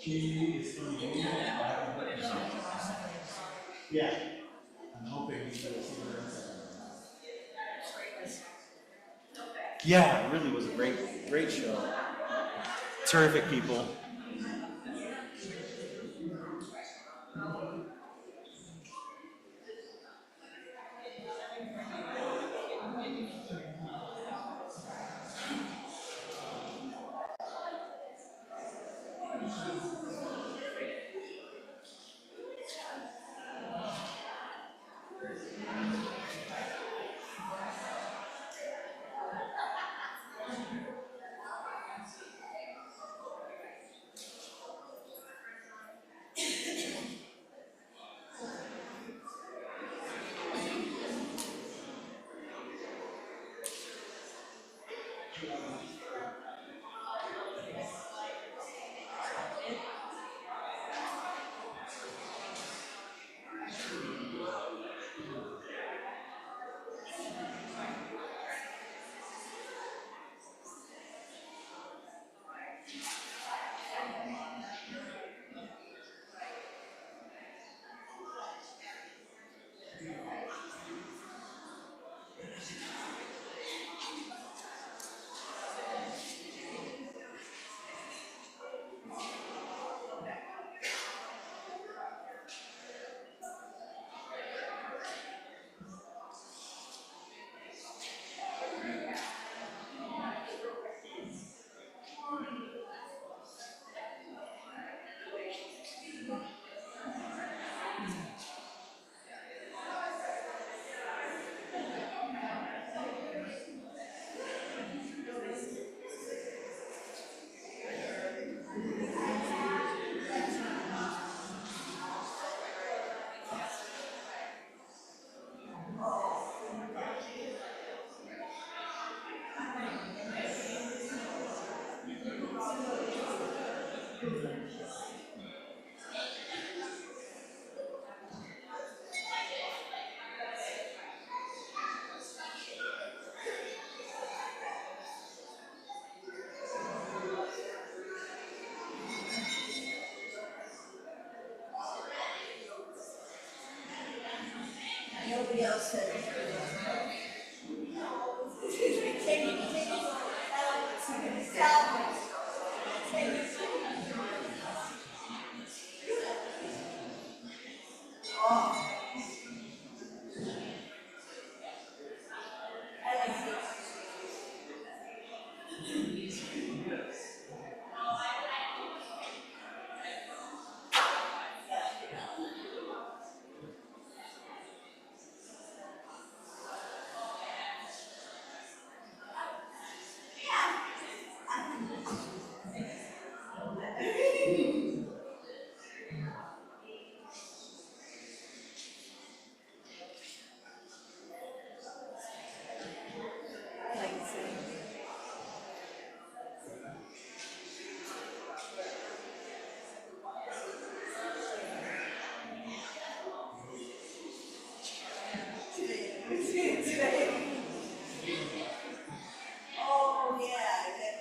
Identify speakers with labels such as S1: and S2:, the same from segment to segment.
S1: Yeah, I'm hoping he's going to see her. Yeah, it really was a great show. Terrific people.
S2: Nobody else said it. Oh, yeah.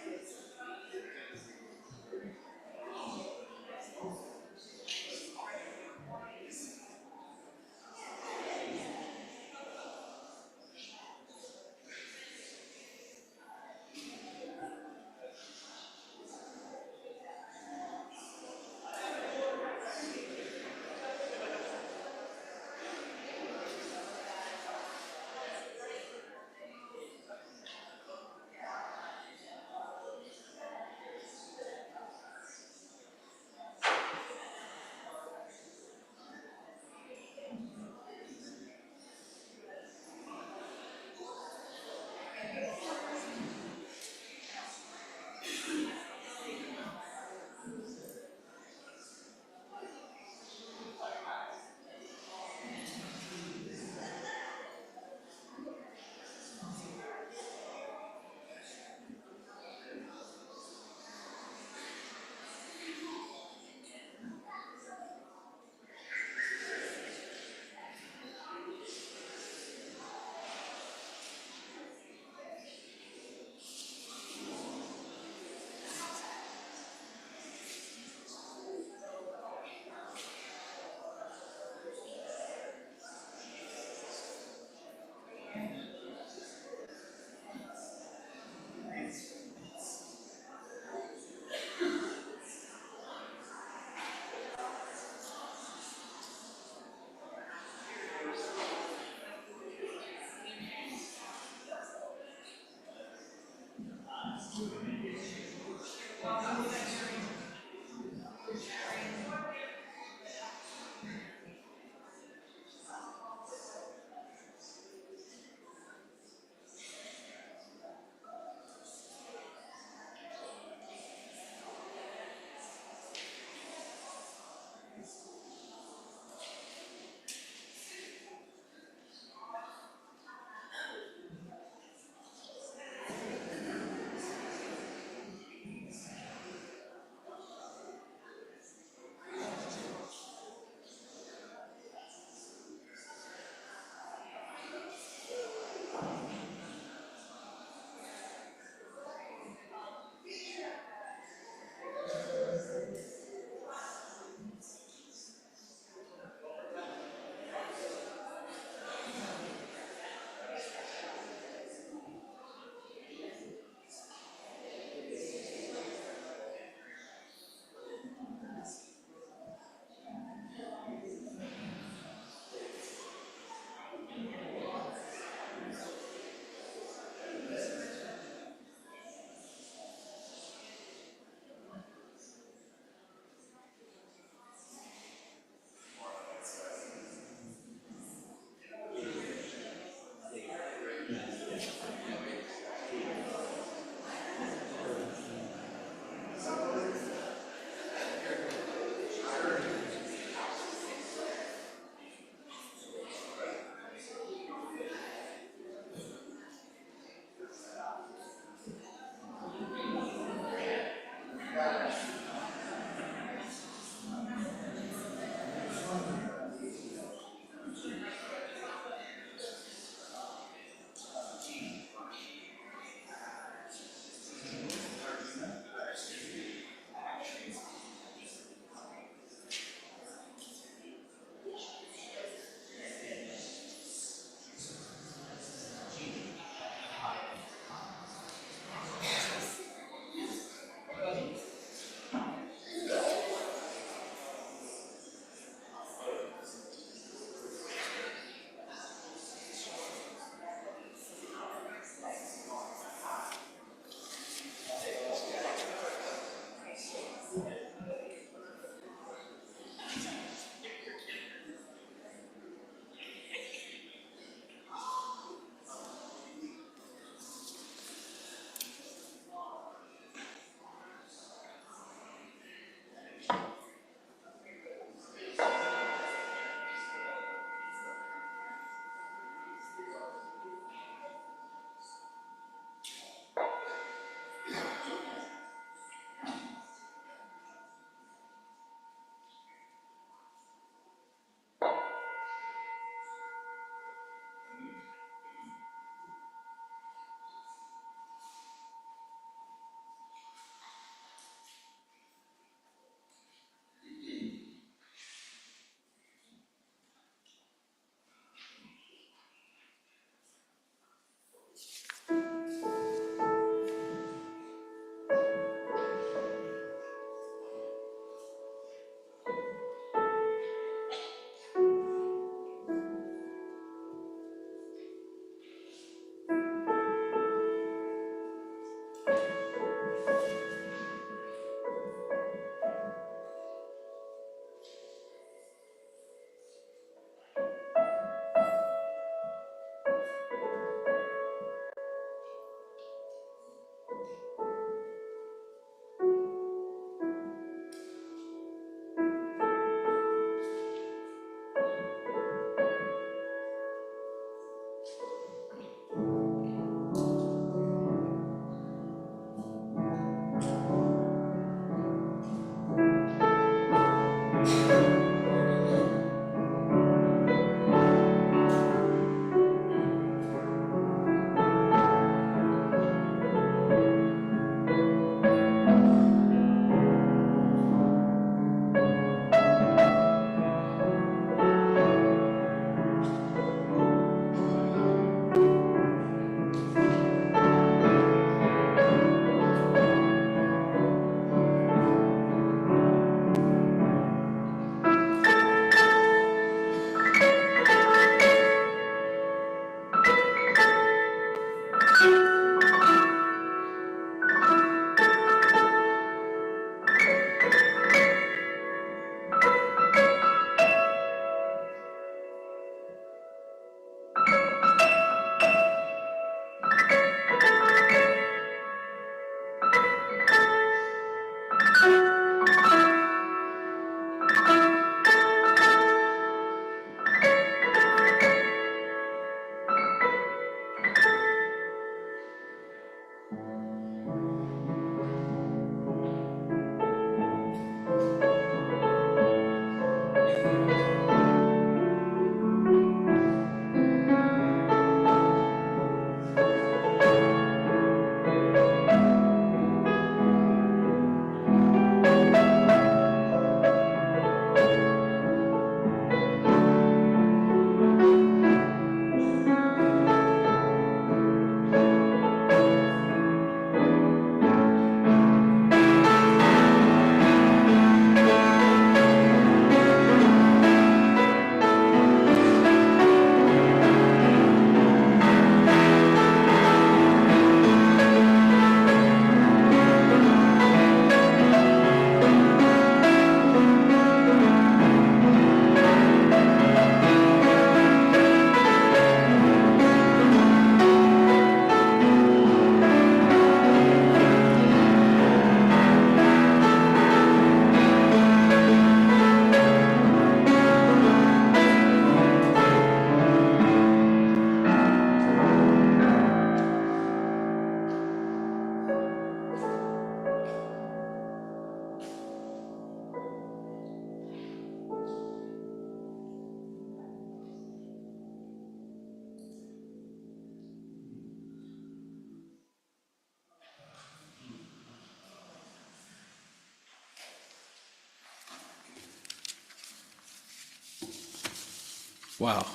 S1: Wow.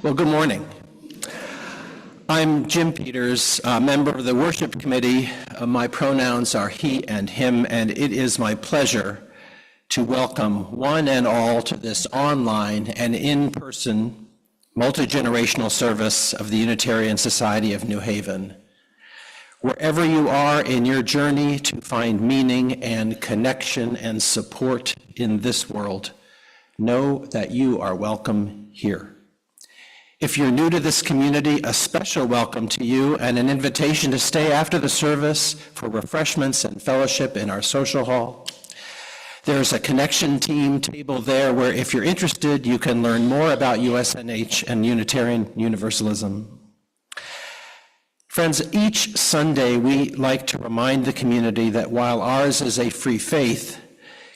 S1: Well, good morning. I'm Jim Peters, a member of the worship committee. My pronouns are he and him, and it is my pleasure to welcome one and all to this online and in-person multi-generational service of the Unitarian Society of New Haven. Wherever you are in your journey to find meaning and connection and support in this world, know that you are welcome here. If you're new to this community, a special welcome to you and an invitation to stay after the service for refreshments and fellowship in our social hall. There's a connection team table there where if you're interested, you can learn more about USNH and Unitarian Universalism. Friends, each Sunday we like to remind the community that while ours is a free faith,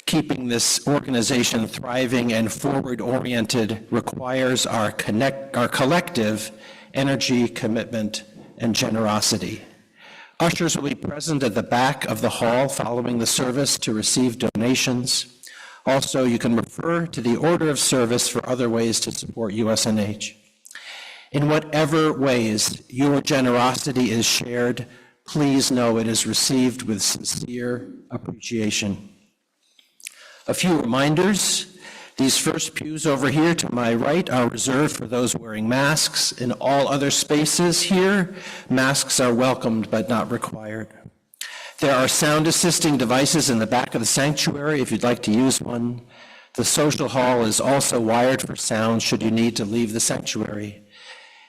S1: keeping this organization thriving and forward-oriented requires our collective energy, commitment, and generosity. Ushers will be present at the back of the hall following the service to receive donations. Also, you can refer to the order of service for other ways to support USNH. In whatever ways your generosity is shared, please know it is received with sincere appreciation. A few reminders. These first pews over here to my right are reserved for those wearing masks. In all other spaces here, masks are welcomed but not required. There are sound assisting devices in the back of the sanctuary if you'd like to use one. The social hall is also wired for sound should you need to leave the sanctuary.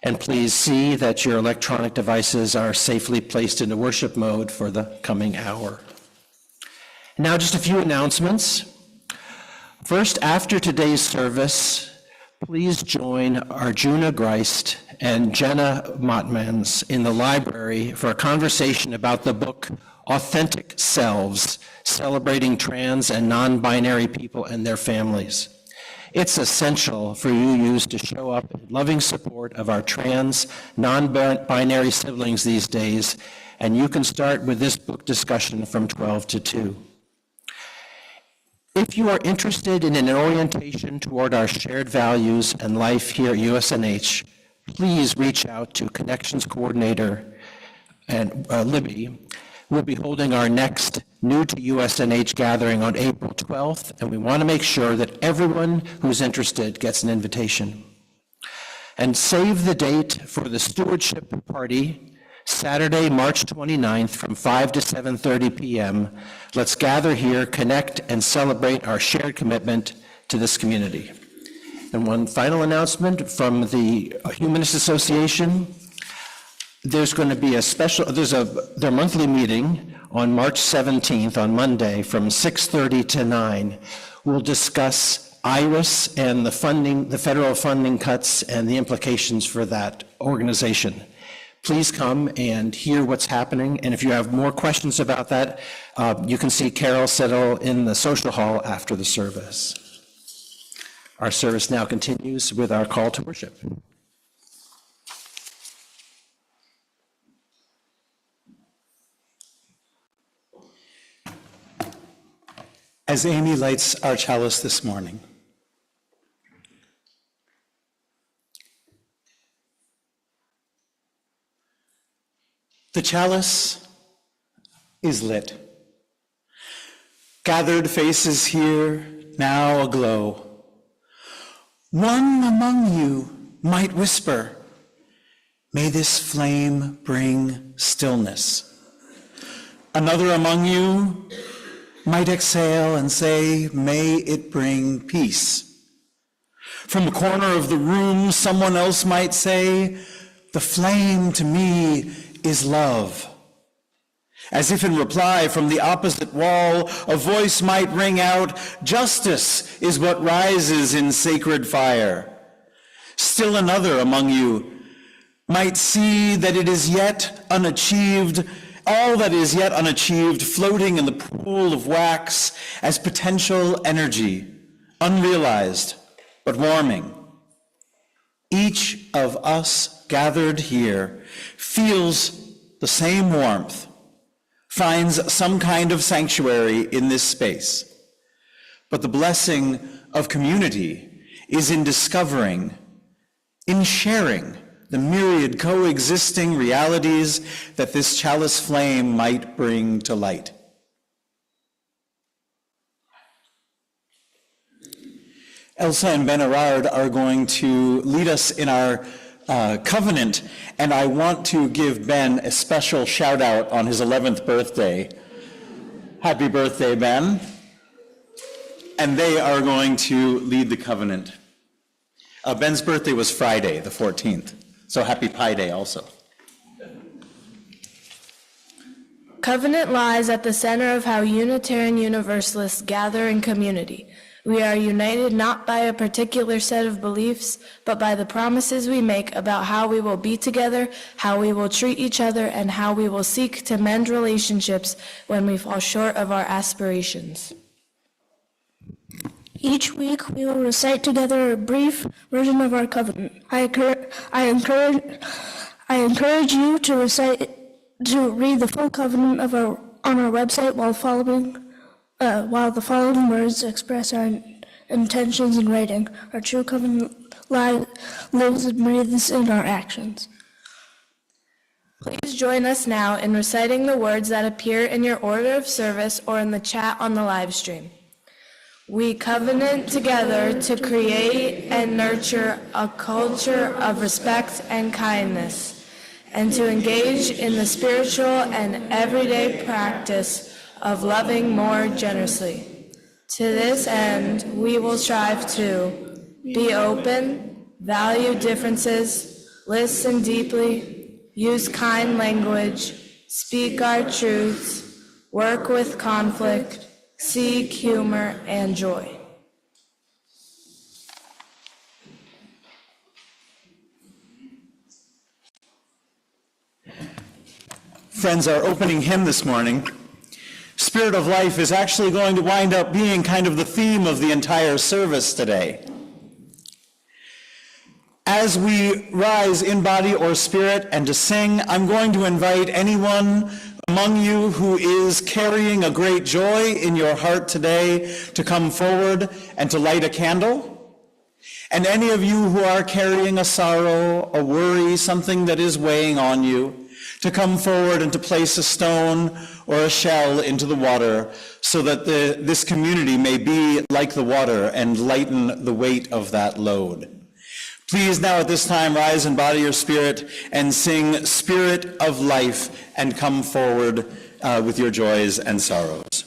S1: And please see that your electronic devices are safely placed into worship mode for the coming hour. Now just a few announcements. First, after today's service, please join Arjuna Greist and Jenna Mottmans in the library for a conversation about the book authentic selves, celebrating trans and non-binary people and their families. It's essential for UUs to show up in loving support of our trans, non-binary siblings these days, and you can start with this book discussion from 12 to 2. If you are interested in an orientation toward our shared values and life here at USNH, please reach out to Connections Coordinator and Libby. We'll be holding our next New to USNH gathering on April 12th, and we want to make sure that everyone who's interested gets an invitation. And save the date for the stewardship party, Saturday, March 29th from 5 to 7:30 p.m. Let's gather here, connect, and celebrate our shared commitment to this community. And one final announcement from the Humanist Association. There's going to be their monthly meeting on March 17th, on Monday, from 6:30 to 9. We'll discuss IRIS and the federal funding cuts and the implications for that organization. Please come and hear what's happening, and if you have more questions about that, you can see Carol Settle in the social hall after the service. Our service now continues with our call to worship.
S3: As Amy lights our chalice this morning, the chalice is lit. Gathered faces here, now aglow. One among you might whisper, "May this flame bring stillness." Another among you might exhale and say, "May it bring peace." From the corner of the room, someone else might say, "The flame to me is love." As if in reply from the opposite wall, a voice might ring out, "Justice is what rises in sacred fire." Still another among you might see that it is yet unachieved, all that is yet unachieved, floating in the pool of wax as potential energy, unrealized but warming. Each of us gathered here feels the same warmth, finds some kind of sanctuary in this space. But the blessing of community is in discovering, in sharing the myriad coexisting realities that this chalice flame might bring to light. Elsa and Ben Erard are going to lead us in our covenant, and I want to give Ben a special shout out on his 11th birthday. Happy birthday, Ben. And they are going to lead the covenant. Ben's birthday was Friday, the 14th. So happy Pi Day also.
S4: Covenant lies at the center of how Unitarian Universalists gather in community. We are united not by a particular set of beliefs, but by the promises we make about how we will be together, how we will treat each other, and how we will seek to mend relationships when we fall short of our aspirations.
S5: Each week, we will recite together a brief version of our covenant. I encourage you to read the full covenant on our website while the following words express our intentions in writing. Our true covenant lives and breathes in our actions.
S4: Please join us now in reciting the words that appear in your order of service or in the chat on the live stream. We covenant together to create and nurture a culture of respect and kindness, and to engage in the spiritual and everyday practice of loving more generously. To this end, we will strive to be open, value differences, listen deeply, use kind language, speak our truths, work with conflict, seek humor and joy.
S3: Friends, our opening hymn this morning, Spirit of Life, is actually going to wind up being kind of the theme of the entire service today. As we rise in body or spirit and to sing, I'm going to invite anyone among you who is carrying a great joy in your heart today to come forward and to light a candle. And any of you who are carrying a sorrow, a worry, something that is weighing on you, to come forward and to place a stone or a shell into the water so that this community may be like the water and lighten the weight of that load. Please now at this time rise in body or spirit and sing Spirit of Life and come forward with your joys and sorrows.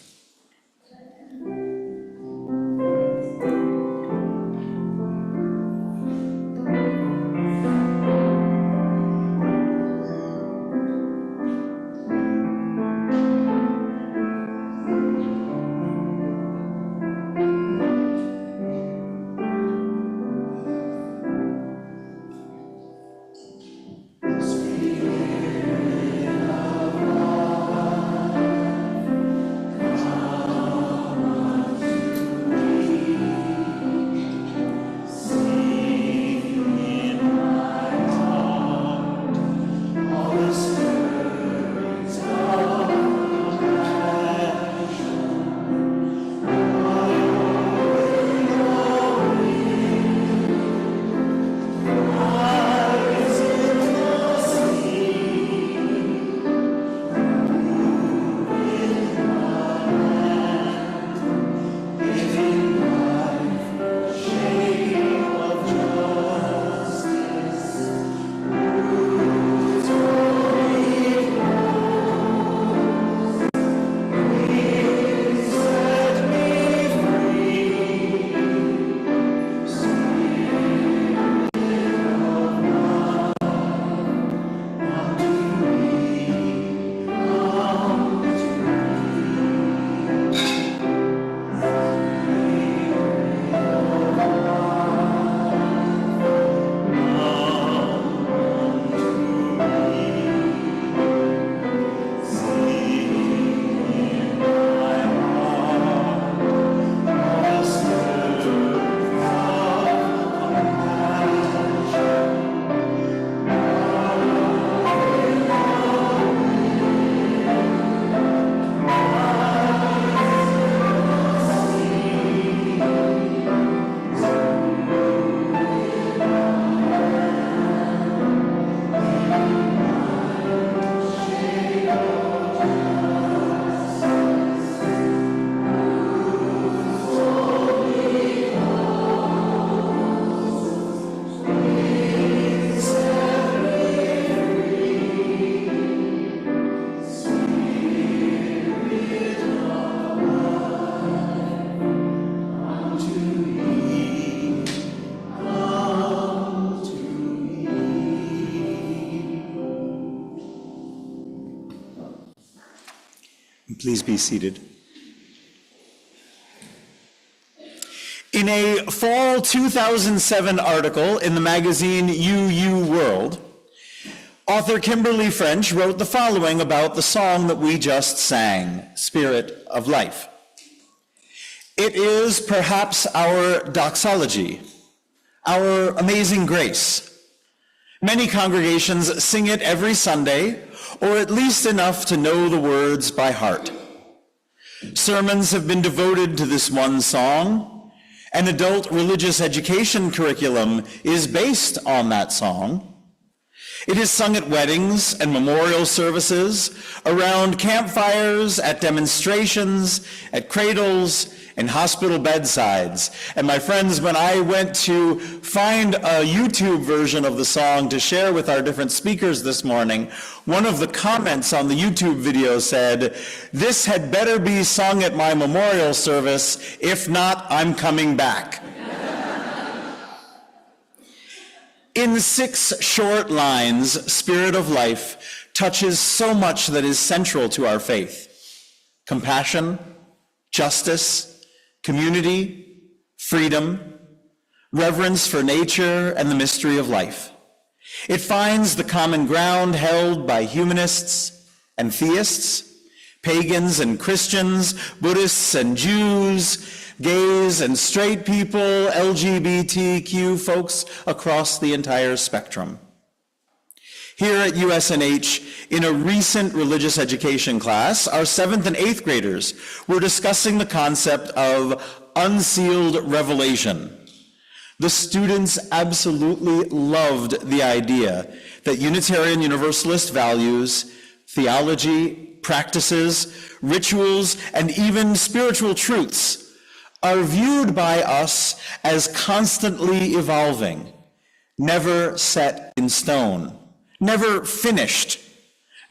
S3: Please be seated. In a fall 2007 article in the magazine UU World, author Kimberly French wrote the following about the song that we just sang, Spirit of Life. It is perhaps our doxology, our amazing grace. Many congregations sing it every Sunday, or at least enough to know the words by heart. Sermons have been devoted to this one song. An adult religious education curriculum is based on that song. It is sung at weddings and memorial services, around campfires, at demonstrations, at cradles, and hospital bedsides. And my friends, when I went to find a YouTube version of the song to share with our different speakers this morning, one of the comments on the YouTube video said, "This had better be sung at my memorial service. If not, I'm coming back." In 6 short lines, Spirit of Life touches so much that is central to our faith: compassion, justice, community, freedom, reverence for nature, and the mystery of life. It finds the common ground held by humanists, and theists, pagans and Christians, Buddhists and Jews, gays and straight people, LGBTQ folks across the entire spectrum. Here at USNH, in a recent religious education class, our 7th and 8th graders were discussing the concept of unsealed revelation. The students absolutely loved the idea that Unitarian Universalist values, theology, practices, rituals, and even spiritual truths are viewed by us as constantly evolving, never set in stone, never finished,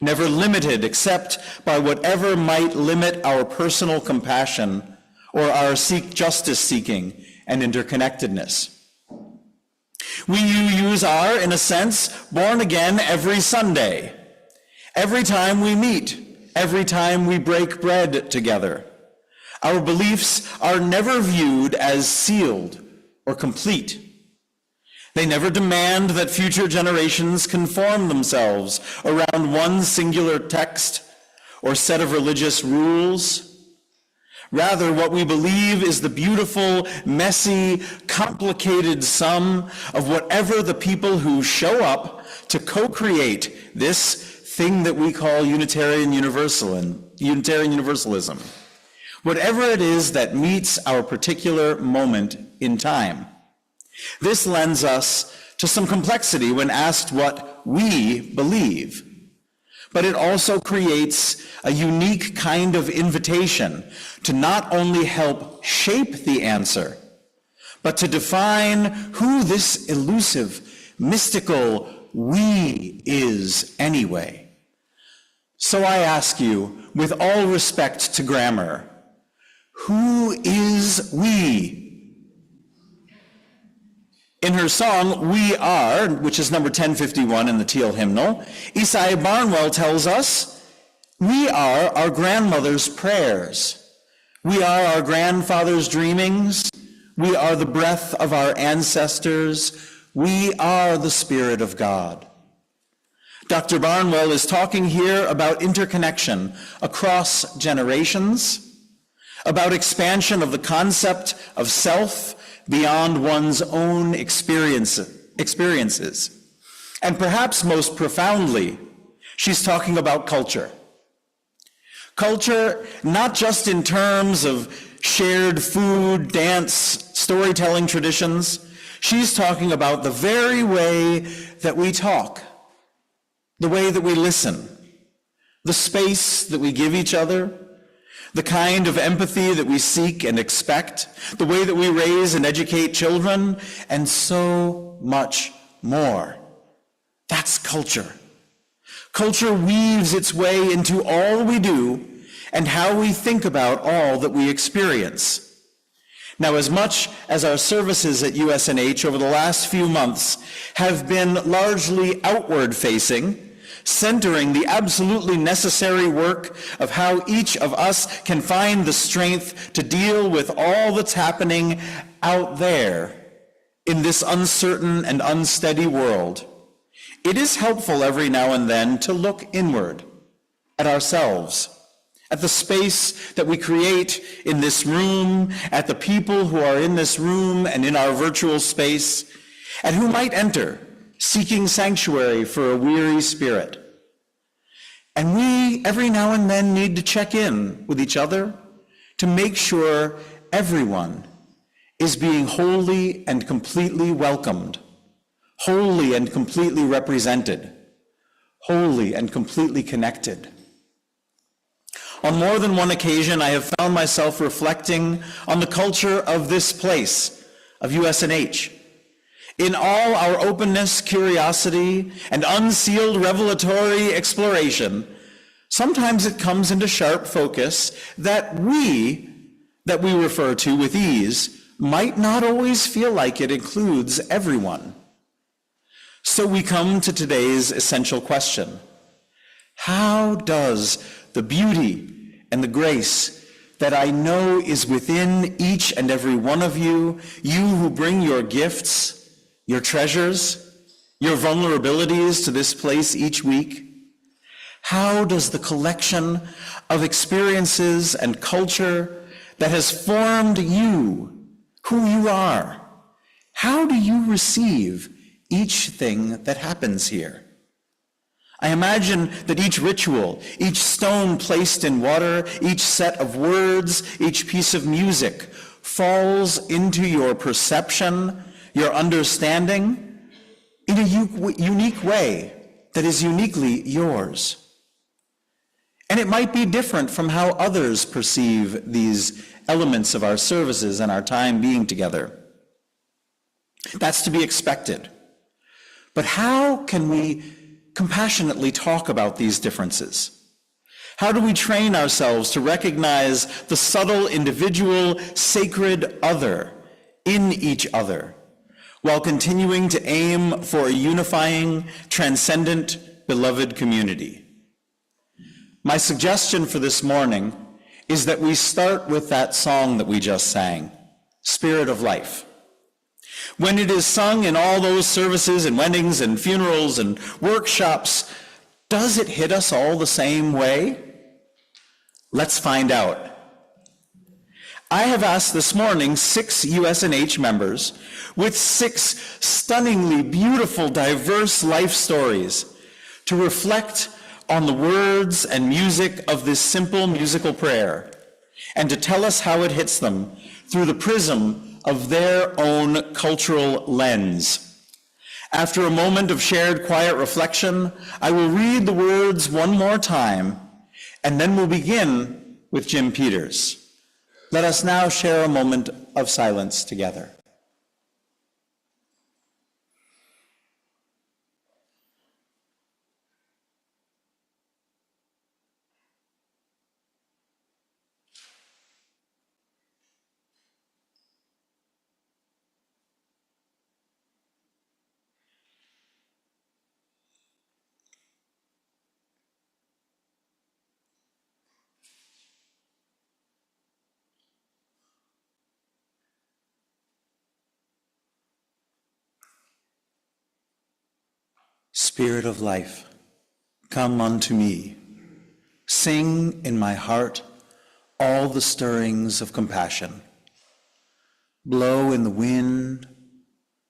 S3: never limited except by whatever might limit our personal compassion or our justice seeking and interconnectedness. We UUs are, in a sense, born again every Sunday, every time we meet, every time we break bread together. Our beliefs are never viewed as sealed or complete. They never demand that future generations conform themselves around one singular text or set of religious rules. Rather, what we believe is the beautiful, messy, complicated sum of whatever the people who show up to co-create this thing that we call Unitarian Universalism. Whatever it is that meets our particular moment in time. This lends us to some complexity when asked what we believe. But it also creates a unique kind of invitation to not only help shape the answer, but to define who this elusive, mystical we is anyway. So I ask you, with all respect to grammar, who is we? In her song, We Are, which is number 1051 in the Teal hymnal, Isai Barnwell tells us, we are our grandmother's prayers. We are our grandfather's dreamings. We are the breath of our ancestors. We are the Spirit of God. Dr. Barnwell is talking here about interconnection across generations, about expansion of the concept of self beyond one's own experiences. And perhaps most profoundly, she's talking about culture. Culture, not just in terms of shared food, dance, storytelling traditions. She's talking about the very way that we talk, the way that we listen, the space that we give each other, the kind of empathy that we seek and expect, the way that we raise and educate children, and so much more. That's culture. Culture weaves its way into all we do and how we think about all that we experience. Now, as much as our services at USNH over the last few months have been largely outward-facing, centering the absolutely necessary work of how each of us can find the strength to deal with all that's happening out there in this uncertain and unsteady world, it is helpful every now and then to look inward at ourselves, at the space that we create in this room, at the people who are in this room and in our virtual space, and who might enter seeking sanctuary for a weary spirit. And we, every now and then, need to check in with each other to make sure everyone is being wholly and completely welcomed, wholly and completely represented, wholly and completely connected. On more than one occasion, I have found myself reflecting on the culture of this place, of USNH. In all our openness, curiosity, and unsealed revelatory exploration, sometimes it comes into sharp focus that we refer to with ease might not always feel like it includes everyone. So we come to today's essential question. How does the beauty and the grace that I know is within each and every one of you, you who bring your gifts, your treasures, your vulnerabilities to this place each week, How does the collection of experiences and culture that has formed you, who you are, how do you receive each thing that happens here? I imagine that each ritual, each stone placed in water, each set of words, each piece of music falls into your perception, your understanding, in a unique way that is uniquely yours. And it might be different from how others perceive these elements of our services and our time being together. That's to be expected. But how can we compassionately talk about these differences? How do we train ourselves to recognize the subtle, individual, sacred other in each other, while continuing to aim for a unifying, transcendent, beloved community? My suggestion for this morning is that we start with that song that we just sang, Spirit of Life. When it is sung in all those services and weddings and funerals and workshops, does it hit us all the same way? Let's find out. I have asked this morning 6 USNH members with 6 stunningly beautiful, diverse life stories to reflect on the words and music of this simple musical prayer, and to tell us how it hits them through the prism of their own cultural lens. After a moment of shared quiet reflection, I will read the words one more time, and then we'll begin with Jim Peters. Let us now share a moment of silence together. Spirit of life, come unto me. Sing in my heart all the stirrings of compassion. Blow in the wind,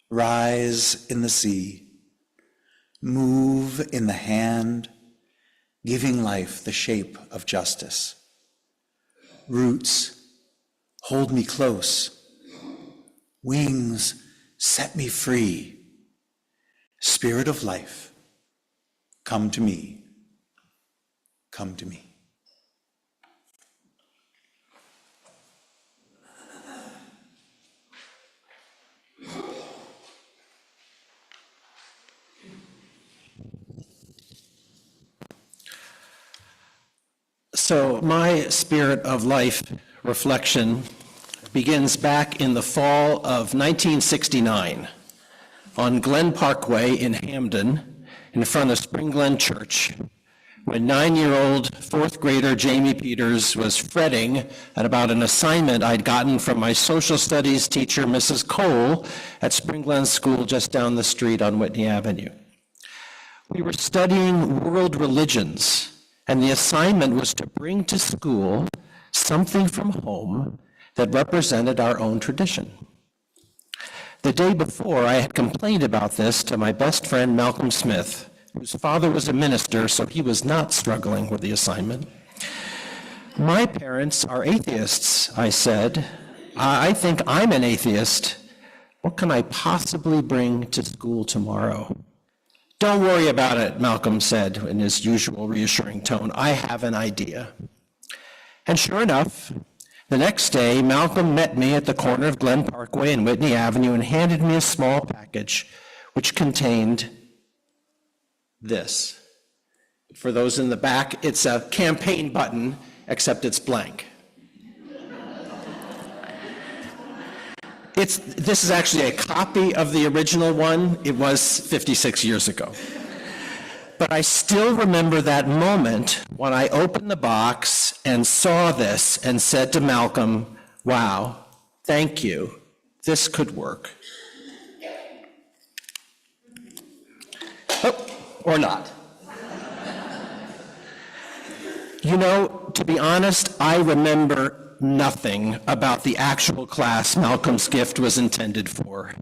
S3: rise in the sea, move in the hand, giving life the shape of justice. Roots, hold me close. Wings, set me free. Spirit of life, come to me. Come to me.
S1: So my Spirit of Life reflection begins back in the fall of 1969 on Glen Parkway in Hamden in front of Spring Glen Church, when 9-year-old fourth grader Jamie Peters was fretting about an assignment I'd gotten from my social studies teacher, Mrs. Cole, at Spring Glen School just down the street on Whitney Avenue. We were studying world religions, and the assignment was to bring to school something from home that represented our own tradition. The day before, I had complained about this to my best friend, Malcolm Smith, whose father was a minister, so he was not struggling with the assignment. My parents are atheists, I said. I think I'm an atheist. What can I possibly bring to school tomorrow? Don't worry about it, Malcolm said in his usual reassuring tone. I have an idea. And sure enough, the next day, Malcolm met me at the corner of Glen Parkway and Whitney Avenue and handed me a small package which contained this. For those in the back, it's a campaign button, except it's blank. This is actually a copy of the original one. It was 56 years ago. But I still remember that moment when I opened the box and saw this and said to Malcolm, wow, thank you. This could work. Oh, or not. You know, to be honest, I remember nothing about the actual class Malcolm's gift was intended for.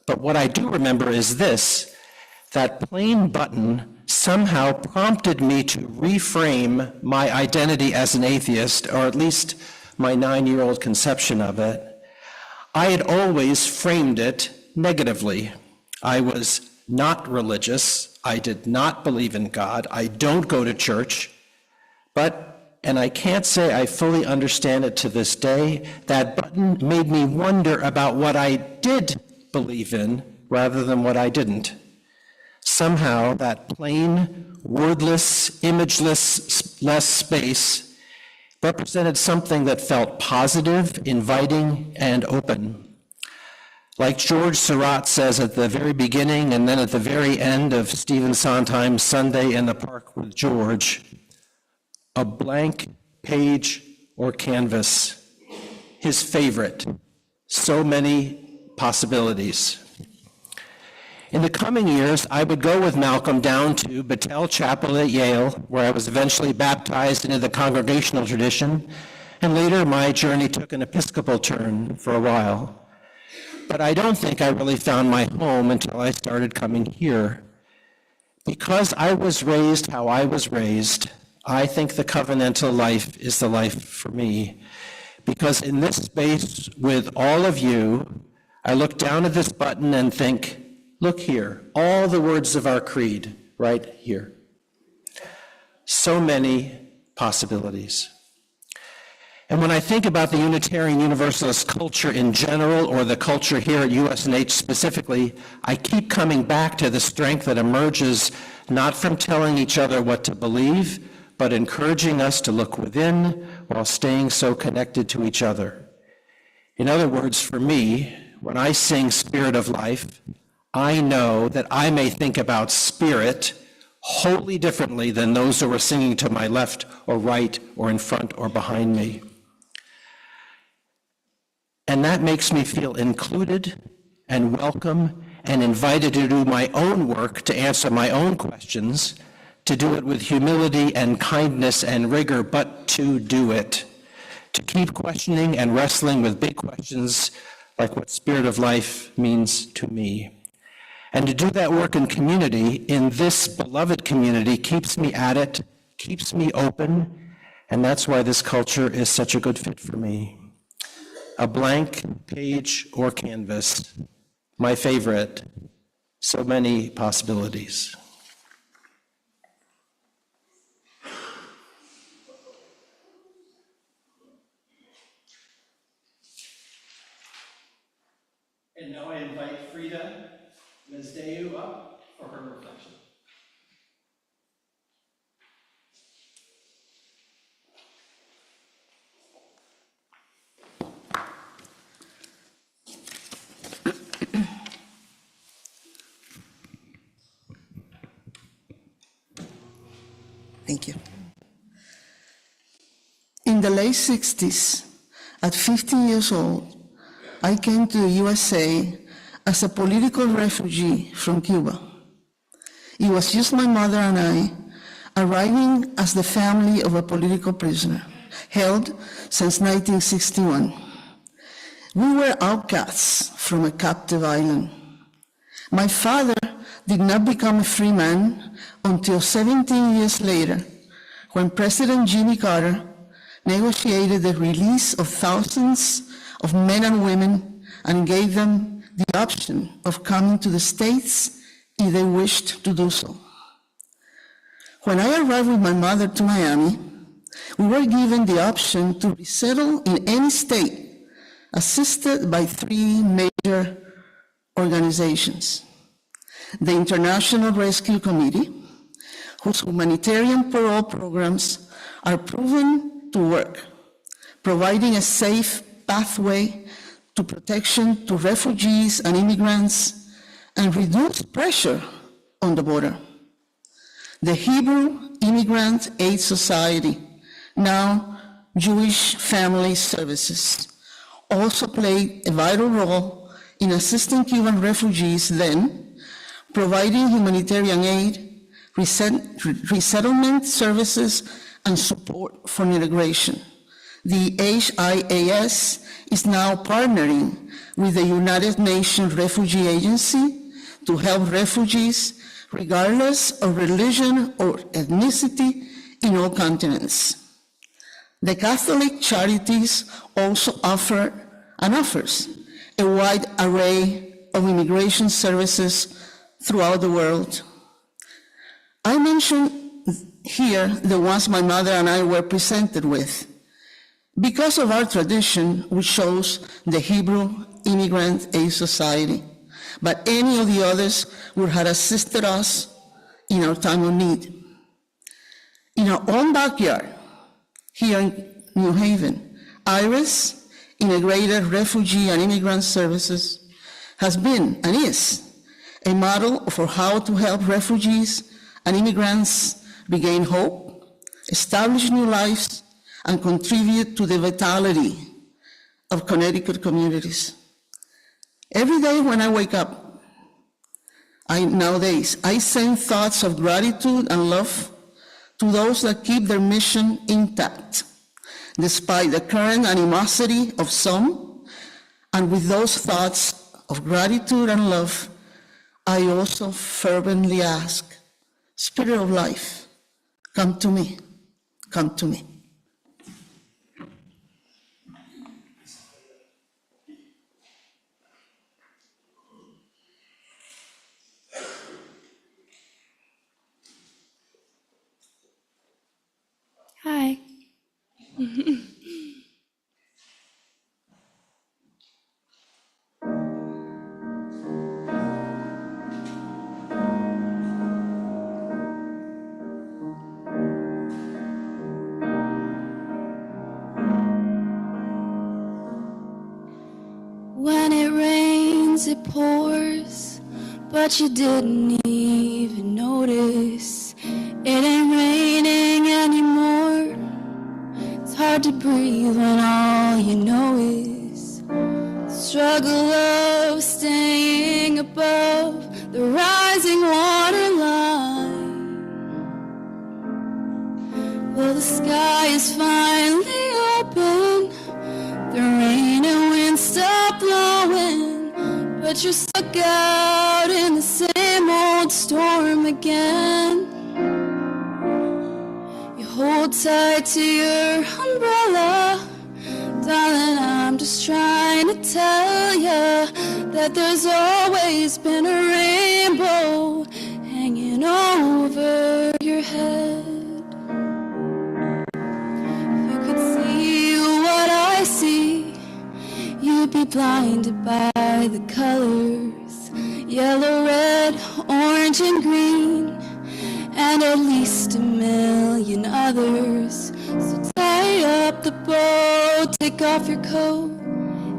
S1: But what I do remember is this: that plain button somehow prompted me to reframe my identity as an atheist, or at least my 9-year-old conception of it. I had always framed it negatively. I was not religious. I did not believe in God. I don't go to church. But, and I can't say I fully understand it to this day, that button made me wonder about what I did believe in rather than what I didn't. Somehow, that plain, wordless, imageless less space represented something that felt positive, inviting, and open. Like George Surratt says at the very beginning and then at the very end of Stephen Sondheim's Sunday in the Park with George, a blank page or canvas, his favorite, so many possibilities. In the coming years, I would go with Malcolm down to Battelle Chapel at Yale, where I was eventually baptized into the Congregational tradition, and later my journey took an Episcopal turn for a while. But I don't think I really found my home until I started coming here. Because I was raised how I was raised, I think the covenantal life is the life for me. Because in this space with all of you, I look down at this button and think, look here, all the words of our creed right here. So many possibilities. And when I think about the Unitarian Universalist culture in general, or the culture here at USNH specifically, I keep coming back to the strength that emerges not from telling each other what to believe, but encouraging us to look within while staying so connected to each other. In other words, for me, when I sing Spirit of Life, I know that I may think about spirit wholly differently than those who are singing to my left or right or in front or behind me. And that makes me feel included and welcome and invited to do my own work, to answer my own questions, to do it with humility and kindness and rigor, but to do it. To keep questioning and wrestling with big questions like what Spirit of Life means to me. And to do that work in community, in this beloved community, keeps me at it, keeps me open, and that's why this culture is such a good fit for me. A blank page or canvas, my favorite, so many possibilities. And now I invite Frida Ms. Deu up for her reflection.
S2: Thank you. In the late 60s, at 15 years old, I came to the USA as a political refugee from Cuba. It was just my mother and I arriving as the family of a political prisoner, held since 1961. We were outcasts from a captive island. My father did not become a free man until 17 years later, when President Jimmy Carter negotiated the release of thousands of men and women and gave them the option of coming to the States if they wished to do so. When I arrived with my mother to Miami, we were given the option to resettle in any state, assisted by 3 major organizations. The International Rescue Committee, whose humanitarian parole programs are proven to work, providing a safe pathway to protection to refugees and immigrants and reduce pressure on the border. The Hebrew Immigrant Aid Society, now Jewish Family Services, also played a vital role in assisting Cuban refugees then, providing humanitarian aid, resettlement services, and support for integration. The HIAS is now partnering with the United Nations Refugee Agency to help refugees regardless of religion or ethnicity in all continents. The Catholic Charities also offer and offers a wide array of immigration services throughout the world. I mention here the ones my mother and I were presented with. Because of our tradition, which shows the Hebrew Immigrant Aid Society, but any of the others would have assisted us in our time of need. In our own backyard, here in New Haven, IRIS, Integrated Refugee and Immigrant Services, has been and is a model for how to help refugees and immigrants regain hope, establish new lives, and contribute to the vitality of Connecticut communities. Every day when I wake up, nowadays, I send thoughts of gratitude and love to those that keep their mission intact, despite the current animosity of some. And with those thoughts of gratitude and love, I also fervently ask, Spirit of life, come to me, come to me.
S6: Hi. When it rains, it pours, but you didn't even notice. It ain't raining anymore. It's hard to breathe when all you know is the struggle of staying above the rising water line. Well, the sky is finally open, the rain and wind stop blowing, but you're stuck out in the same old storm again. You hold tight to your umbrella, darling, I'm just trying to tell you that there's always been a rainbow hanging over your head. If you could see what I see, you'd be blinded by the colors, yellow, red, orange, and green, and at least a million others. So tie up the bow, take off your coat,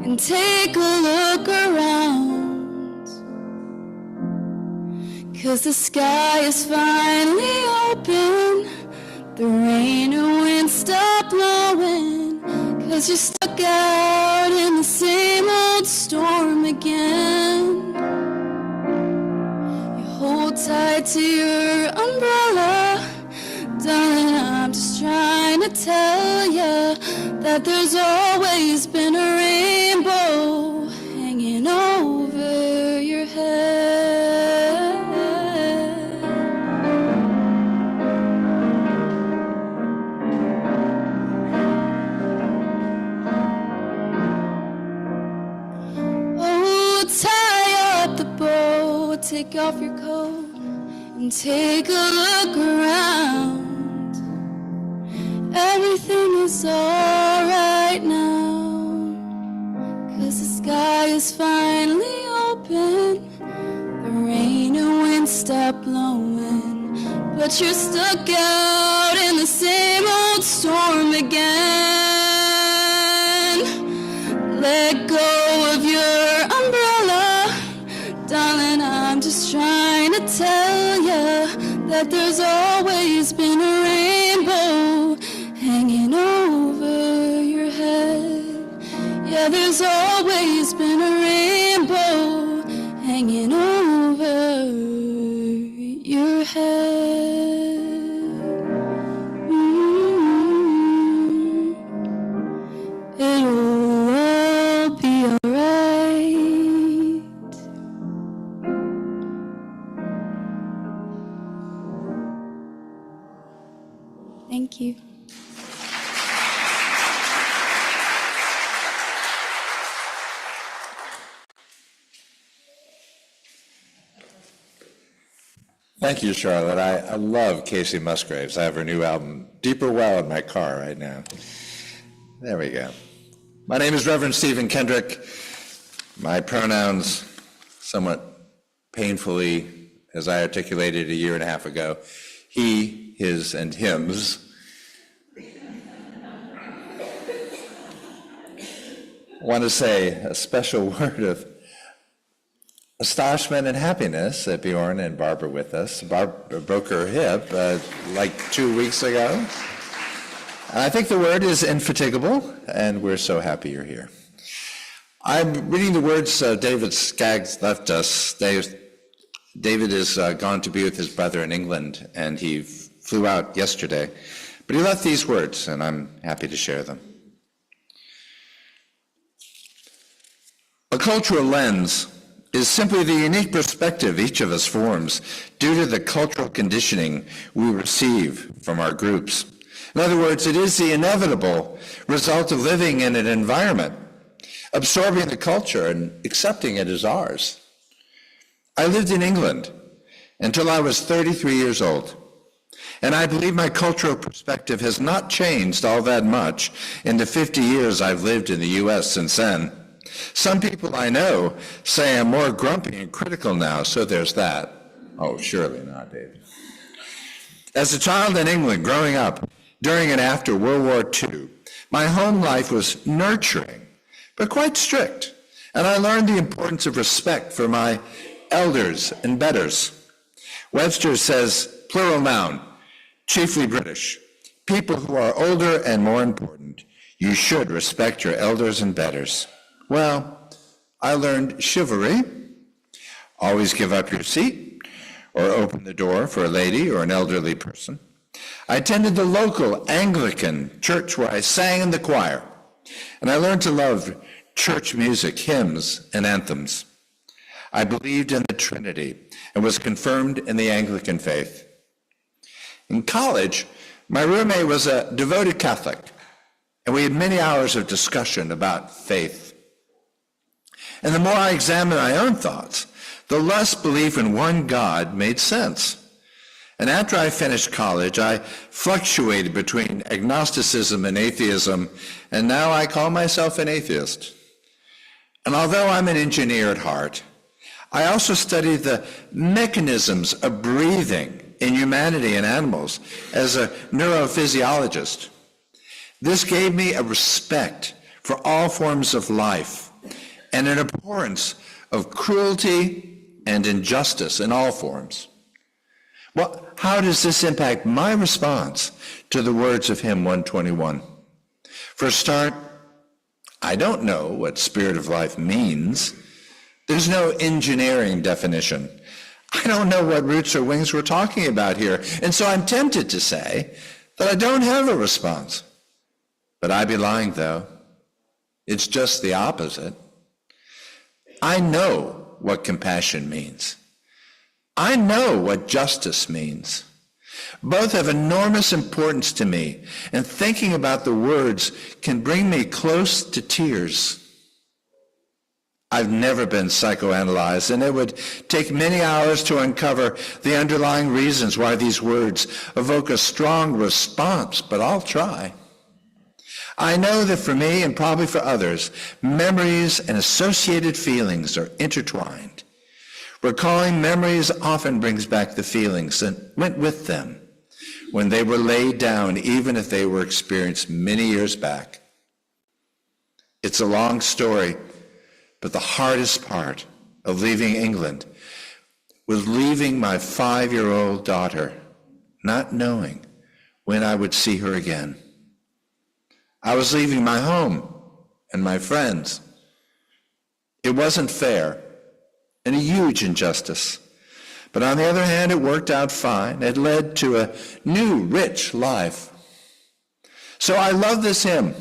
S6: and take a look around. 'Cause the sky is finally open, the rain and wind stop blowing, 'cause you're stuck out in the same old storm again. You hold tight to your umbrella, darling, I'm just trying to tell you that there's always been a rainbow hanging over your head. Oh, tie up the bow, take off your coat, and take a look around. Everything is alright now, 'cause the sky is finally open, the rain and wind stop blowing, but you're stuck out in the same old storm again. Let go of your umbrella, darling, I'm just trying to tell you that there's always been a rainbow hanging over your head. Yeah, there's always been a rainbow hanging over your head. Mm-hmm.
S7: Thank you, Charlotte. I love Casey Musgraves. I have her new album, Deeper Well, in my car right now. There we go. My name is Reverend Stephen Kendrick. My pronouns, somewhat painfully, as I articulated a year and a half ago, he, his, and hims. I want to say a special word of astonishment and happiness that Bjorn and Barbara with us. Barbara broke her hip like 2 weeks ago. And I think the word is infatigable, and we're so happy you're here. I'm reading the words David Skaggs left us. David is gone to be with his brother in England, and he flew out yesterday. But he left these words, and I'm happy to share them. A cultural lens is simply the unique perspective each of us forms due to the cultural conditioning we receive from our groups. In other words, it is the inevitable result of living in an environment, absorbing the culture and accepting it as ours. I lived in England until I was 33 years old, and I believe my cultural perspective has not changed all that much in the 50 years I've lived in the U.S. since then. Some people I know say I'm more grumpy and critical now, so there's that. Oh, surely not, David. As a child in England growing up during and after World War II, my home life was nurturing, but quite strict, and I learned the importance of respect for my elders and betters. Webster says, plural noun, chiefly British, people who are older and more important, you should respect your elders and betters. Well, I learned chivalry, always give up your seat or open the door for a lady or an elderly person. I attended the local Anglican church where I sang in the choir, and I learned to love church music, hymns, and anthems. I believed in the Trinity and was confirmed in the Anglican faith. In college, my roommate was a devoted Catholic, and we had many hours of discussion about faith. And the more I examined my own thoughts, the less belief in one God made sense. And after I finished college, I fluctuated between agnosticism and atheism, and now I call myself an atheist. And although I'm an engineer at heart, I also study the mechanisms of breathing in humanity and animals as a neurophysiologist. This gave me a respect for all forms of life and an abhorrence of cruelty and injustice in all forms. Well, how does this impact my response to the words of hymn 121? For a start, I don't know what spirit of life means. There's no engineering definition. I don't know what roots or wings we're talking about here, and so I'm tempted to say that I don't have a response. But I'd be lying, though. It's just the opposite. I know what compassion means. I know what justice means. Both have enormous importance to me, and thinking about the words can bring me close to tears. I've never been psychoanalyzed, and it would take many hours to uncover the underlying reasons why these words evoke a strong response, but I'll try. I know that for me, and probably for others, memories and associated feelings are intertwined. Recalling memories often brings back the feelings that went with them when they were laid down, even if they were experienced many years back. It's a long story, but the hardest part of leaving England was leaving my 5-year-old daughter, not knowing when I would see her again. I was leaving my home and my friends. It wasn't fair and a huge injustice. But on the other hand, it worked out fine. It led to a new, rich life. So I love this hymn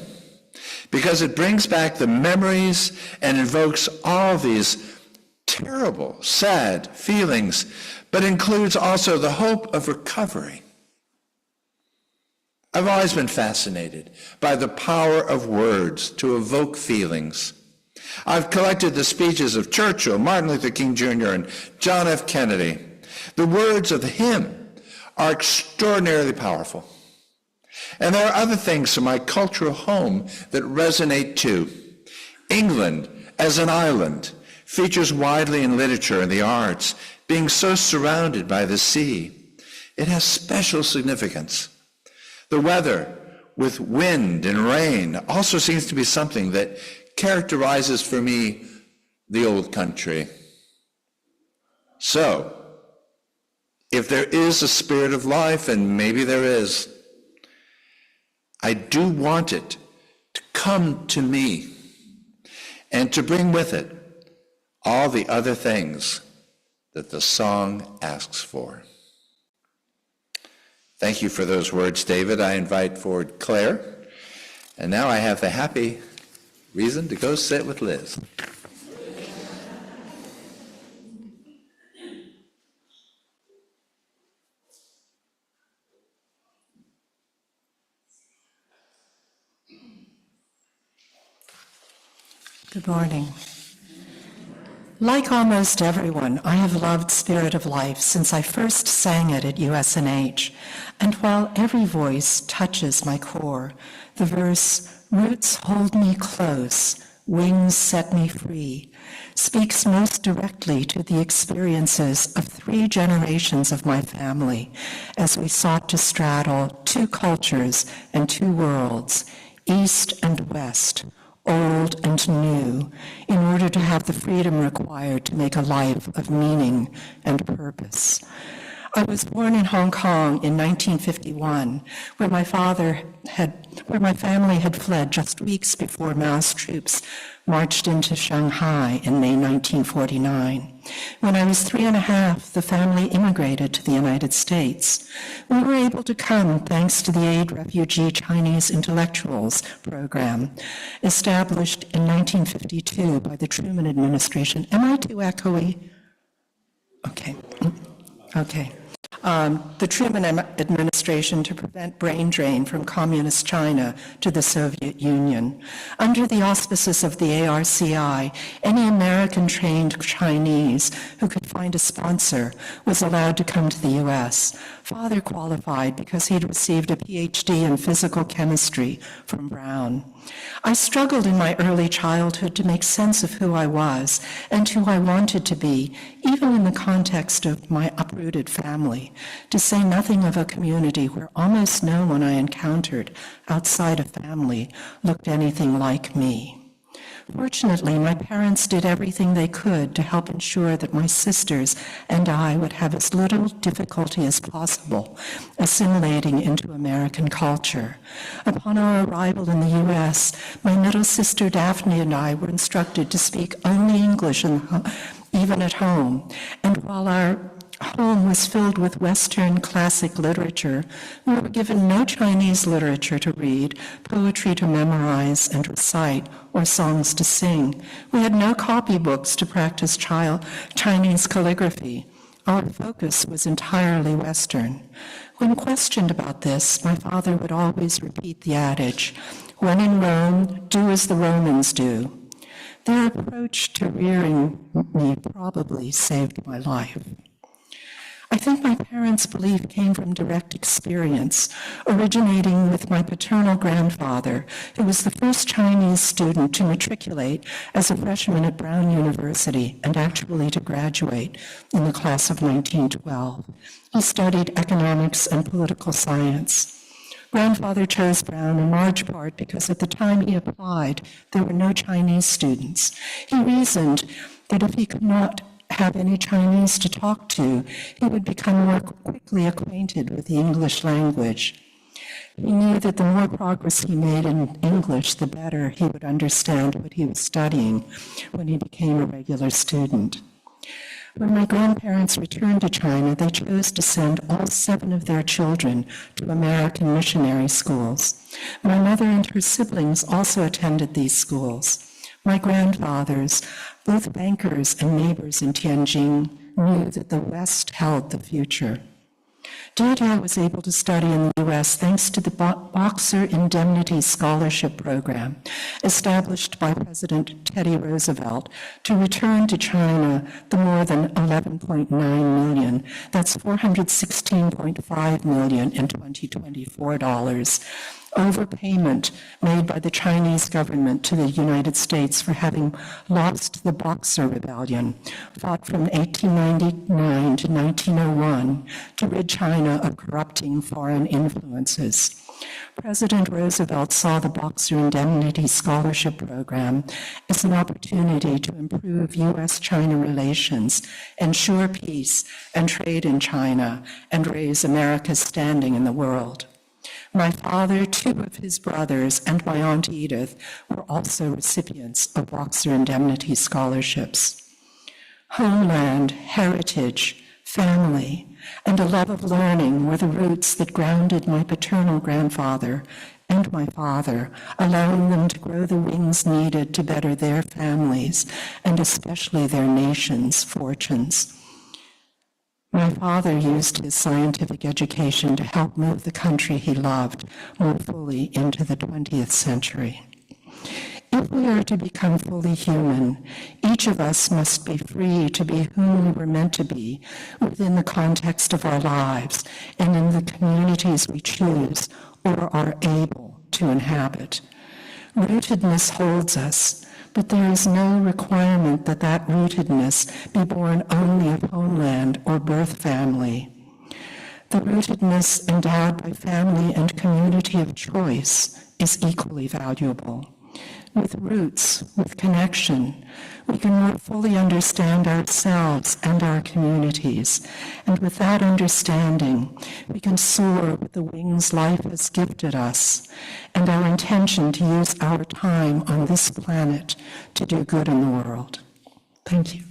S7: because it brings back the memories and invokes all these terrible, sad feelings, but includes also the hope of recovery. I've always been fascinated by the power of words to evoke feelings. I've collected the speeches of Churchill, Martin Luther King Jr., and John F. Kennedy. The words of the hymn are extraordinarily powerful. And there are other things from my cultural home that resonate too. England, as an island, features widely in literature and the arts, being so surrounded by the sea. It has special significance. The weather, with wind and rain, also seems to be something that characterizes for me the old country. So, if there is a spirit of life, and maybe there is, I do want it to come to me and to bring with it all the other things that the song asks for. Thank you for those words, David. I invite forward Claire. And now I have the happy reason to go sit with Liz.
S8: Good morning. Like almost everyone, I have loved Spirit of Life since I first sang it at USNH. And while every voice touches my core, the verse, "Roots hold me close, wings set me free," speaks most directly to the experiences of 3 generations of my family as we sought to straddle 2 cultures and 2 worlds, East and West, old and new, in order to have the freedom required to make a life of meaning and purpose. I was born in Hong Kong in 1951, where my family had fled just weeks before Mao's troops marched into Shanghai in May 1949. When I was 3.5, the family immigrated to the United States. We were able to come thanks to the Aid Refugee Chinese Intellectuals program, established in 1952 by the Truman administration. Am I too echoey? Okay. The Truman administration to prevent brain drain from communist China to the Soviet Union. Under the auspices of the ARCI, any American-trained Chinese who could find a sponsor was allowed to come to the U.S. Father qualified because he'd received a PhD in physical chemistry from Brown. I struggled in my early childhood to make sense of who I was and who I wanted to be, even in the context of my uprooted family, to say nothing of a community where almost no one I encountered outside of family looked anything like me. Fortunately, my parents did everything they could to help ensure that my sisters and I would have as little difficulty as possible assimilating into American culture. Upon our arrival in the U.S., my middle sister Daphne and I were instructed to speak only English, even at home. And while our home was filled with Western classic literature, we were given no Chinese literature to read, poetry to memorize and recite, or songs to sing. We had no copybooks to practice Chinese calligraphy. Our focus was entirely Western. When questioned about this, my father would always repeat the adage, "When in Rome, do as the Romans do." Their approach to rearing me probably saved my life. I think my parents' belief came from direct experience, originating with my paternal grandfather, who was the first Chinese student to matriculate as a freshman at Brown University and actually to graduate in the class of 1912. He studied economics and political science. Grandfather chose Brown in large part because at the time he applied, there were no Chinese students. He reasoned that if he could not have any Chinese to talk to, he would become more quickly acquainted with the English language. He knew that the more progress he made in English, the better he would understand what he was studying when he became a regular student. When my grandparents returned to China, they chose to send all 7 of their children to American missionary schools. My mother and her siblings also attended these schools. My grandfathers, both bankers and neighbors in Tianjin, knew that the West held the future. Deirdre was able to study in the U.S. thanks to the Boxer Indemnity Scholarship Program established by President Teddy Roosevelt to return to China the more than 11.9 million, that's $416.5 million in 2024 dollars, overpayment made by the Chinese government to the United States for having lost the Boxer Rebellion, fought from 1899 to 1901 to rid China of corrupting foreign influences. President Roosevelt saw the Boxer Indemnity Scholarship Program as an opportunity to improve U.S.-China relations, ensure peace and trade in China, and raise America's standing in the world. My father, two of his brothers, and my Aunt Edith were also recipients of Boxer Indemnity scholarships. Homeland, heritage, family, and a love of learning were the roots that grounded my paternal grandfather and my father, allowing them to grow the wings needed to better their families and especially their nation's fortunes. My father used his scientific education to help move the country he loved more fully into the 20th century. If we are to become fully human, each of us must be free to be whom we were meant to be within the context of our lives and in the communities we choose or are able to inhabit. Rootedness holds us, but there is no requirement that that rootedness be born only of homeland or birth family. The rootedness endowed by family and community of choice is equally valuable. With roots, with connection, we can more fully understand ourselves and our communities. And with that understanding, we can soar with the wings life has gifted us and our intention to use our time on this planet to do good in the world. Thank you.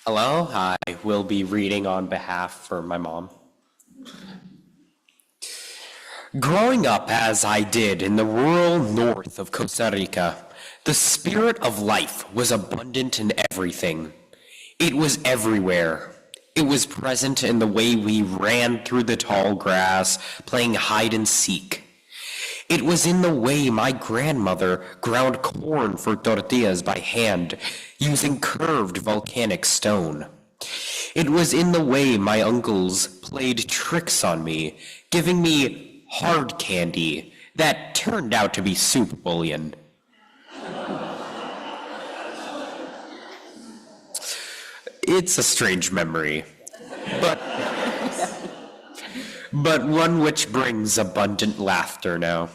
S9: Hello, I will be reading on behalf for my mom. Growing up as I did in the rural north of Costa Rica, the spirit of life was abundant in everything. It was everywhere. It was present in the way we ran through the tall grass, playing hide and seek. It was in the way my grandmother ground corn for tortillas by hand, using curved volcanic stone. It was in the way my uncles played tricks on me, giving me hard candy that turned out to be soup bouillon. It's a strange memory, but one which brings abundant laughter now.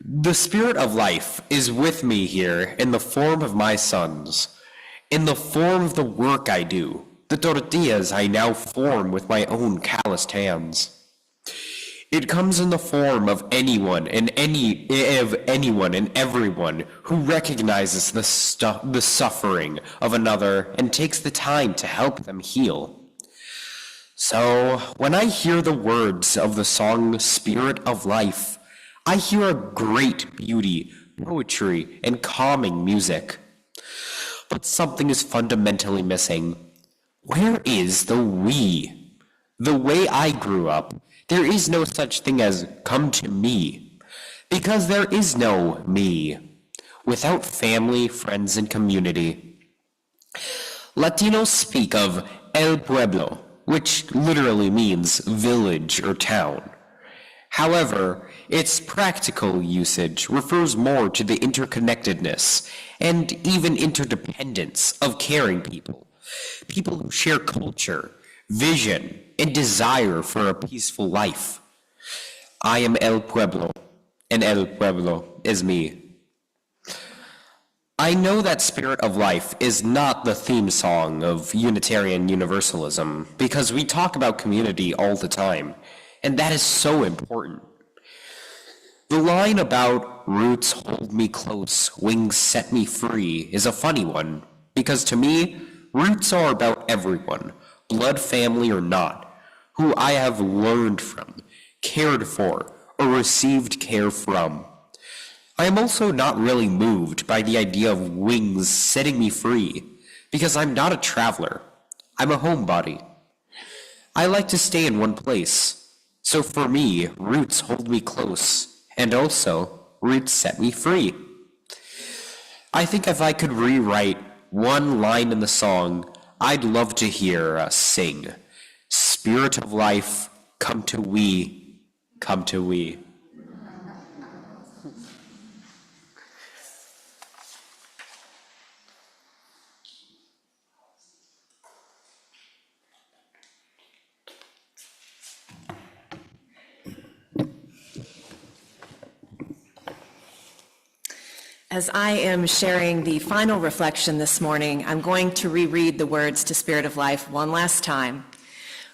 S9: The spirit of life is with me here in the form of my sons, in the form of the work I do, the tortillas I now form with my own calloused hands. It comes in the form of anyone and everyone who recognizes the suffering of another and takes the time to help them heal. So, when I hear the words of the song Spirit of Life, I hear a great beauty, poetry, and calming music. But something is fundamentally missing. Where is the we? The way I grew up, there is no such thing as come to me, because there is no me without family, friends, and community. Latinos speak of el pueblo, which literally means village or town. However, its practical usage refers more to the interconnectedness and even interdependence of caring people, people who share culture, vision, and desire for a peaceful life. I am el pueblo, and el pueblo is me. I know that Spirit of Life is not the theme song of Unitarian Universalism, because we talk about community all the time, and that is so important. The line about roots hold me close, wings set me free is a funny one, because to me, roots are about everyone, blood family or not, who I have learned from, cared for, or received care from. I am also not really moved by the idea of wings setting me free, because I'm not a traveler. I'm a homebody. I like to stay in one place, so for me, roots hold me close, and also, roots set me free. I think if I could rewrite one line in the song, I'd love to hear us sing, Spirit of Life, come to we, come to we.
S10: As I am sharing the final reflection this morning, I'm going to reread the words to Spirit of Life one last time.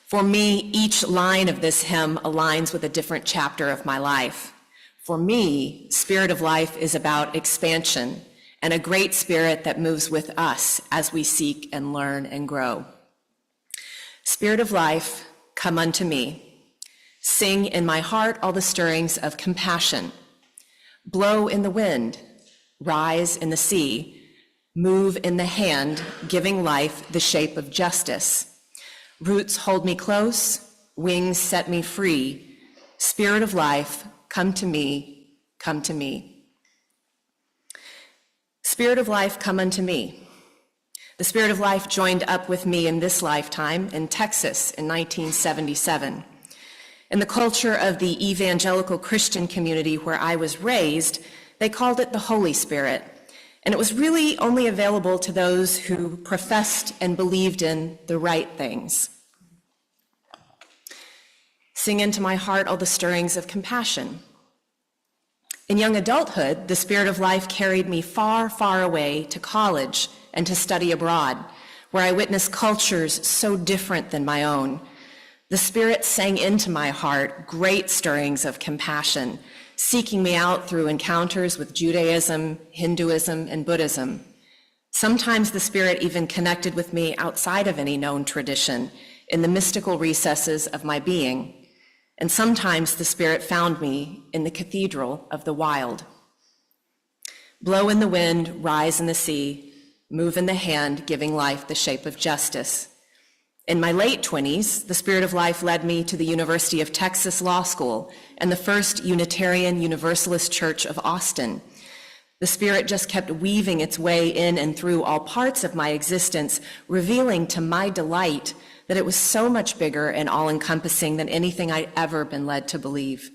S10: For me, each line of this hymn aligns with a different chapter of my life. For me, Spirit of Life is about expansion and a great spirit that moves with us as we seek and learn and grow. Spirit of Life, come unto me. Sing in my heart all the stirrings of compassion. Blow in the wind. Rise in the sea, move in the hand, giving life the shape of justice. Roots hold me close, wings set me free. Spirit of Life, come to me, come to me. Spirit of Life, come unto me. The Spirit of Life joined up with me in this lifetime in Texas in 1977. In the culture of the evangelical Christian community where I was raised, they called it the Holy Spirit, and it was really only available to those who professed and believed in the right things. Sing into my heart all the stirrings of compassion. In young adulthood, the Spirit of Life carried me far, far away to college and to study abroad, where I witnessed cultures so different than my own. The Spirit sang into my heart great stirrings of compassion, seeking me out through encounters with Judaism, Hinduism, and Buddhism. Sometimes the Spirit even connected with me outside of any known tradition, in the mystical recesses of my being, and sometimes the Spirit found me in the cathedral of the wild. Blow in the wind, rise in the sea, move in the hand, giving life the shape of justice. In my late 20s, the Spirit of Life led me to the University of Texas Law School and the First Unitarian Universalist Church of Austin. The Spirit just kept weaving its way in and through all parts of my existence, revealing to my delight that it was so much bigger and all-encompassing than anything I'd ever been led to believe.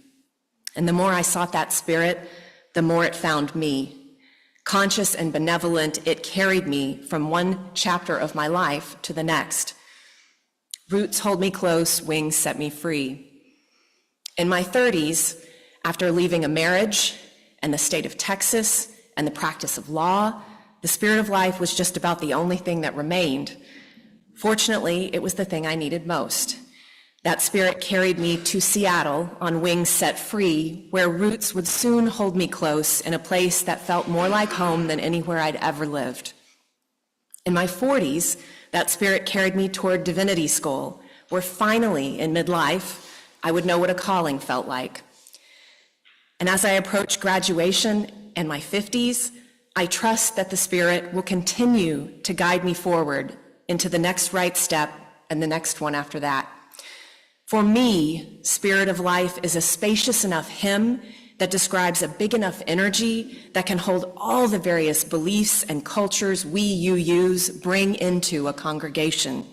S10: And the more I sought that Spirit, the more it found me. Conscious and benevolent, it carried me from one chapter of my life to the next. Roots hold me close, wings set me free. In my 30s, after leaving a marriage and the state of Texas and the practice of law, the Spirit of Life was just about the only thing that remained. Fortunately, it was the thing I needed most. That Spirit carried me to Seattle on wings set free, where roots would soon hold me close in a place that felt more like home than anywhere I'd ever lived. In my 40s, that Spirit carried me toward divinity school, where finally, in midlife, I would know what a calling felt like. And as I approach graduation and my 50s, I trust that the Spirit will continue to guide me forward into the next right step and the next one after that. For me, Spirit of Life is a spacious enough hymn that describes a big enough energy that can hold all the various beliefs and cultures we, you use, bring into a congregation.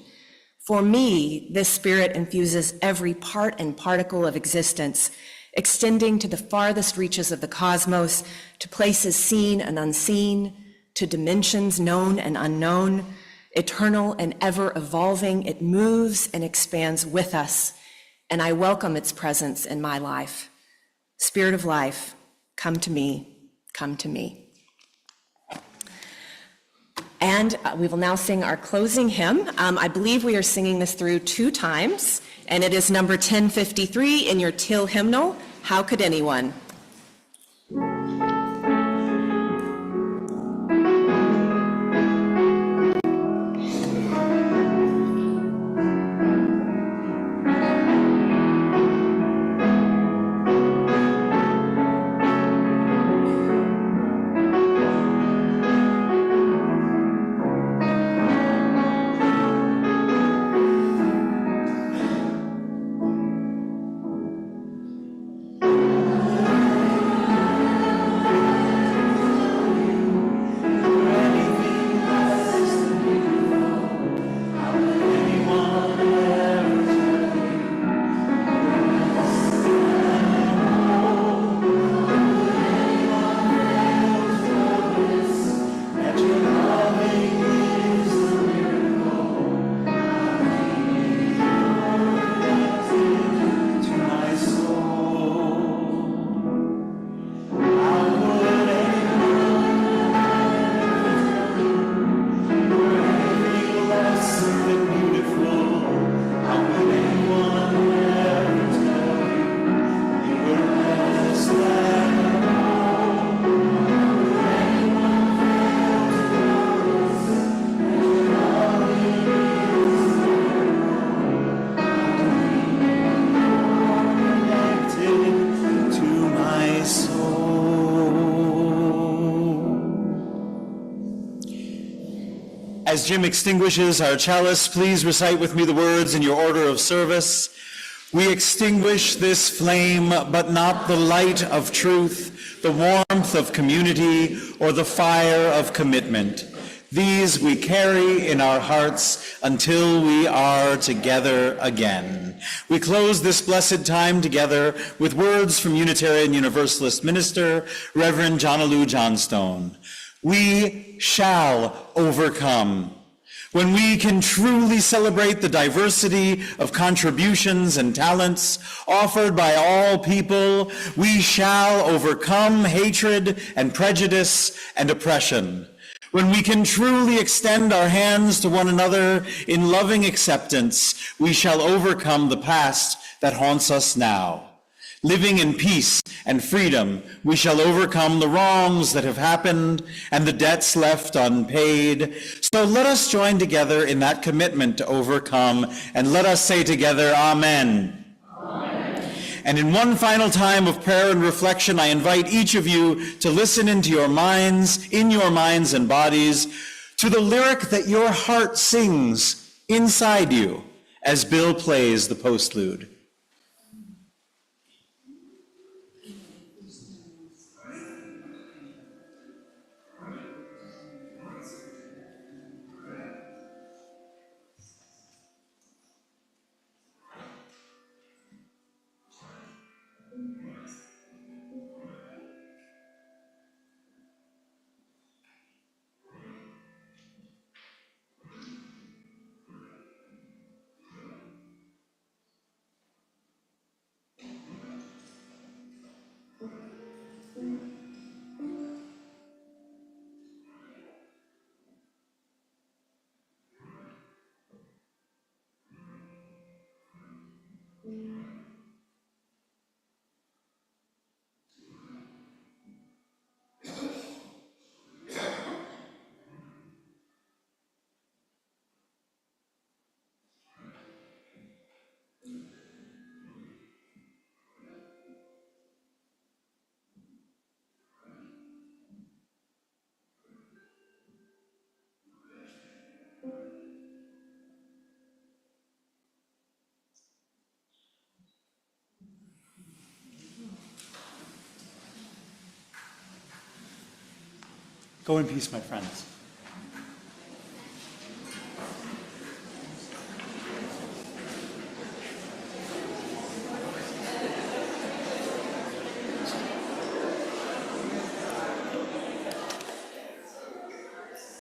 S10: For me, this Spirit infuses every part and particle of existence, extending to the farthest reaches of the cosmos, to places seen and unseen, to dimensions known and unknown, eternal and ever evolving. It moves and expands with us, and I welcome its presence in my life. Spirit of Life, come to me, come to me. And we will now sing our closing hymn. I believe we are singing this through 2 times, and it is number 1053 in your Till hymnal, How Could Anyone?
S3: As Jim extinguishes our chalice, please recite with me the words in your order of service. We extinguish this flame, but not the light of truth, the warmth of community, or the fire of commitment. These we carry in our hearts until we are together again. We close this blessed time together with words from Unitarian Universalist minister, Reverend Jonalou Johnstone. We shall overcome. When we can truly celebrate the diversity of contributions and talents offered by all people, we shall overcome hatred and prejudice and oppression. When we can truly extend our hands to one another in loving acceptance, we shall overcome the past that haunts us now. Living in peace and freedom, we shall overcome the wrongs that have happened and the debts left unpaid. So let us join together in that commitment to overcome, and let us say together, Amen. And in one final time of prayer and reflection, I invite each of you to listen in your minds and bodies, to the lyric that your heart sings inside you as Bill plays the postlude. Go in peace, my friends.